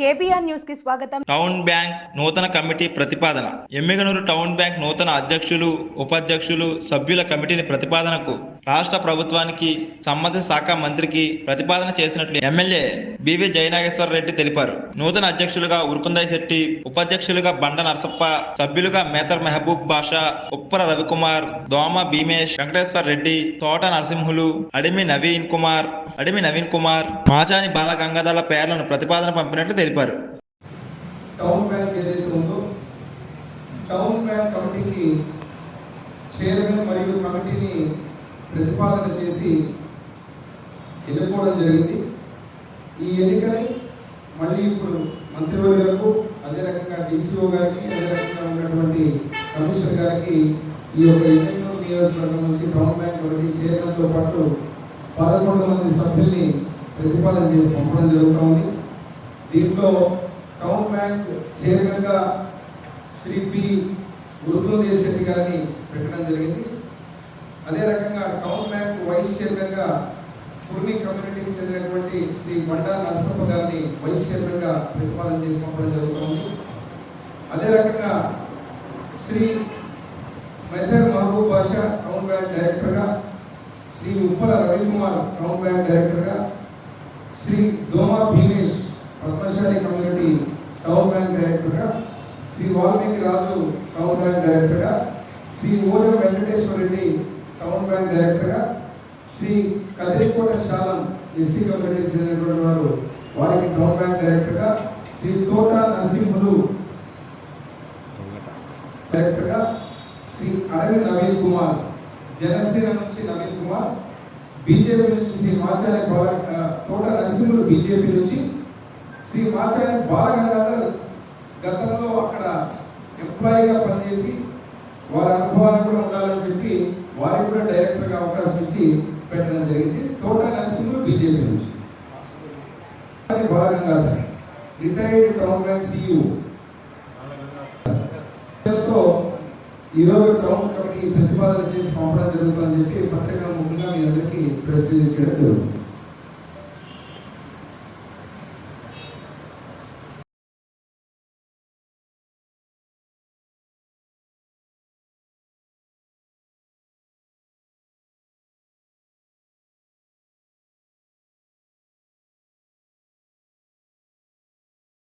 KBR news కి స్వాగతం. Town bank నూతన కమిటీ ప్రతిపాదన. ఎమ్మిగనూరు టౌన్ బ్యాంక్ నూతన అధ్యక్షులు, ఉపాధ్యక్షులు, సభ్యుల కమిటీని ప్రతిపాదనకు రాష్ట్ర ప్రభుత్వానికి, సంబంధిత శాఖ మంత్రికి ప్రతిపాదన చేసినట్లు ఎమ్మెల్యే బివి జయనాగేశ్వర రెడ్డి తెలిపారు. నూతన అధ్యక్షులుగా ఉరుకుందయ్య శెట్టి, ఉపాధ్యక్షులుగా బండ నరసప్ప, సభ్యులుగా మేతర్ మెహబూబ్ బాషా, ఉప్పర రవికుమార్, దోమ భీమేష్, వెంకటేశ్వర రెడ్డి, తోట నరసింహులు, అడిమి నవీన్ కుమార్, మాచాని బాల గంగాధర పేర్లను ప్రతిపాదన పంపినట్లు తెలిపారు. టౌన్ బ్యాంక్ ఏదైతే ఉందో టౌన్ బ్యాంక్ కమిటీకి చైర్మన్ మరియు కమిటీని ప్రతిపాదన చేసి ఎన్నుకోవడం జరిగింది. ఈ ఎన్నికని మళ్ళీ ఇప్పుడు మంత్రివర్యులకు, అదే రకంగా డీసీఓ గారికి, అదే రకంగా ఉన్నటువంటి కమిషనర్ గారికి ఈ యొక్క ఎమ్మెల్యే నియోజకవర్గం నుంచి టౌన్ బ్యాంక్ కమిటీ చైర్మన్తో పాటు 11 మంది సభ్యుల్ని ప్రతిపాదన చేసి పంపడం జరుగుతుంది. దీంట్లో టౌన్ బ్యాంక్ చైర్మన్ గా శ్రీ పి ఉరుకుందయ్య శెట్టి గారిని పెట్టడం జరిగింది. అదే రకంగా టౌన్ బ్యాంక్ వైస్ చైర్మన్ గా కుర్మి కమ్యూనిటీకి చెందినటువంటి శ్రీ బండా నరసప్ప గారిని వైస్ చైర్మన్ గా ప్రతిపాదన చేసి పంపడం జరుగుతుంది. అదే రకంగా Shri Mehtar Mehboob Basha town bank director గా, Shri Uppala Ravikumar town bank director గా, Shri Doma Bhimesh Padmashali community town bank director గా, Shri Valmiki Raju town bank director గా, Shri Ojam Venkateswara Reddy town bank director గా, శ్రీ కదిరికోట శాలం ఎస్సీ కమ్యూనిటీకి చెందినటువంటి వారు వారికి టౌన్ బ్యాంక్ డైరెక్టర్ గా, శ్రీ తోట నరసింహులు డైరెక్టర్ గా, శ్రీ అడవి నవీన్ కుమార్ జనసేన నుంచి నవీన్ కుమార్, బీజేపీ నుంచి శ్రీ మాచాని తోట నరసింహులు బీజేపీ నుంచి, శ్రీ మాచాని బాలగంగాధర్ గతంలో అక్కడ ఎంప్లాయీగా పనిచేసి వారి అనుభవాలు కూడా ఉండాలని చెప్పి వారికి కూడా డైరెక్టర్గా అవకాశం ఇచ్చి పెట్టడం జరిగింది. తోట నరసింహులు బీజేపీ నుంచి. Balagangadhar retired town bank CEO. ఈరోజు టౌన్ కమిటీ ప్రతిపాదన చేసి పంపడం జరుగుతుందని చెప్పి పత్రికా ముఖ్యంగా మీ అందరికీ ప్రెస్ రిలీజ్ చేయడం జరుగుతుంది.